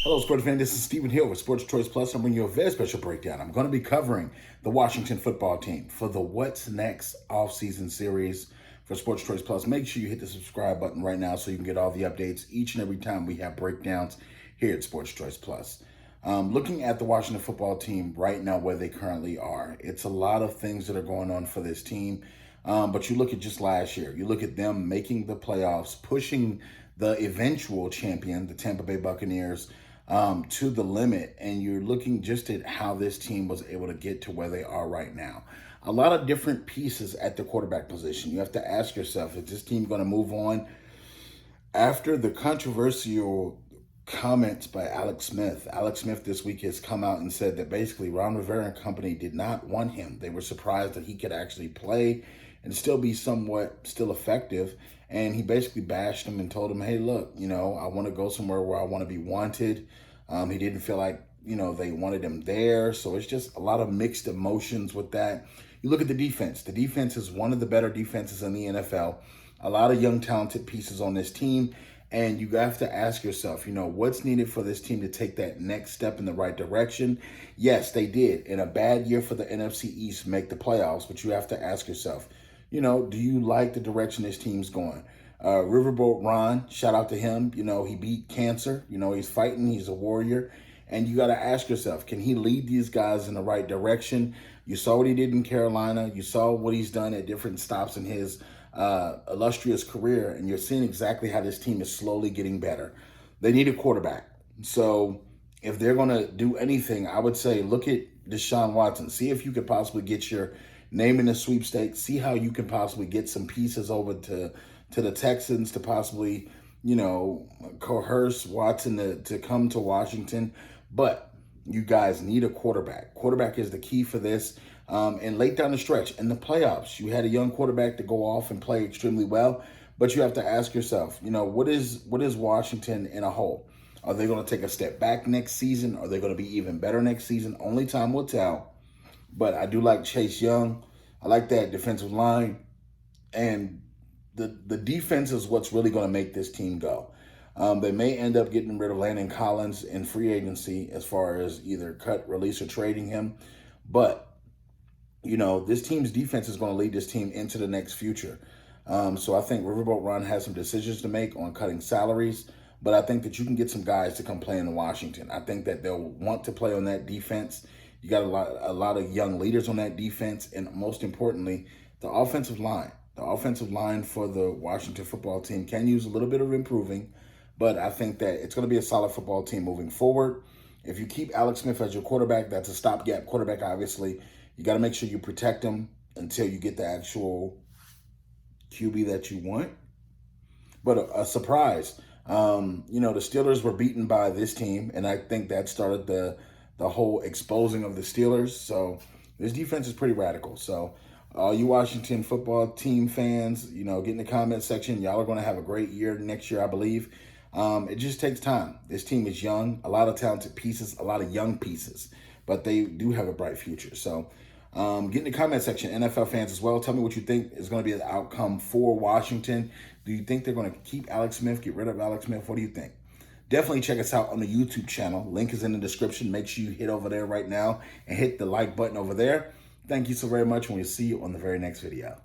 Hello, sports fan. This is Stephen Hill with Sports Choice Plus. I'm bringing you a very special breakdown. I'm going to be covering the Washington football team for the What's Next offseason series for Sports Choice Plus. Make sure you hit the subscribe button right now so you can get all the updates each and every time we have breakdowns here at Sports Choice Plus. Looking at the Washington football team right now, where they currently are, it's a lot of things that are going on for this team. But you look at just last year, you look at them making the playoffs, pushing the eventual champion, the Tampa Bay Buccaneers, to the limit, and you're looking just at how this team was able to get to where they are right now. A lot of different pieces at the quarterback position. You have to ask yourself, is this team going to move on? After the controversial comments by Alex Smith this week has come out and said that basically Ron Rivera and company did not want him. They were surprised that he could actually play and still be somewhat still effective. And he basically bashed him and told him, hey, look, I want to go somewhere where I want to be wanted. He didn't feel like, they wanted him there. So it's just a lot of mixed emotions with that. You look at the defense. The defense is one of the better defenses in the NFL. A lot of young, talented pieces on this team. And you have to ask yourself, what's needed for this team to take that next step in the right direction? Yes, they did. In a bad year for the NFC East, make the playoffs. But you have to ask yourself, do you like the direction this team's going? Riverboat Ron, shout out to him. He beat cancer. He's fighting. He's a warrior. And you got to ask yourself, can he lead these guys in the right direction? You saw what he did in Carolina. You saw what he's done at different stops in his illustrious career. And you're seeing exactly how this team is slowly getting better. They need a quarterback. So if they're going to do anything, I would say look at Deshaun Watson. See if you could possibly get your name in the sweepstakes. See how you can possibly get some pieces over to the Texans to possibly, coerce Watson to come to Washington. But you guys need a quarterback. Quarterback is the key for this. And late down the stretch, in the playoffs, you had a young quarterback to go off and play extremely well. But you have to ask yourself, what is Washington in a whole? Are they going to take a step back next season? Are they going to be even better next season? Only time will tell. But I do like Chase Young. I like that defensive line. And the defense is what's really going to make this team go. They may end up getting rid of Landon Collins in free agency as far as either cut, release, or trading him. But, this team's defense is going to lead this team into the next future. So I think Riverboat Ron has some decisions to make on cutting salaries. But I think that you can get some guys to come play in Washington. I think that they'll want to play on that defense. You got a lot of young leaders on that defense. And most importantly, the offensive line. The offensive line for the Washington football team can use a little bit of improving. But I think that it's going to be a solid football team moving forward. If you keep Alex Smith as your quarterback, that's a stopgap quarterback, obviously. You got to make sure you protect him until you get the actual QB that you want. But a surprise. The Steelers were beaten by this team, and I think that started the whole exposing of the Steelers. So this defense is pretty radical. So all you Washington football team fans, get in the comment section. Y'all are going to have a great year next year, I believe. It just takes time. This team is young, a lot of talented pieces, a lot of young pieces, but they do have a bright future. So get in the comment section, NFL fans as well. Tell me what you think is going to be the outcome for Washington. Do you think they're going to keep Alex Smith, get rid of Alex Smith? What do you think? Definitely check us out on the YouTube channel. Link is in the description. Make sure you hit over there right now and hit the like button over there. Thank you so very much, and we'll see you on the very next video.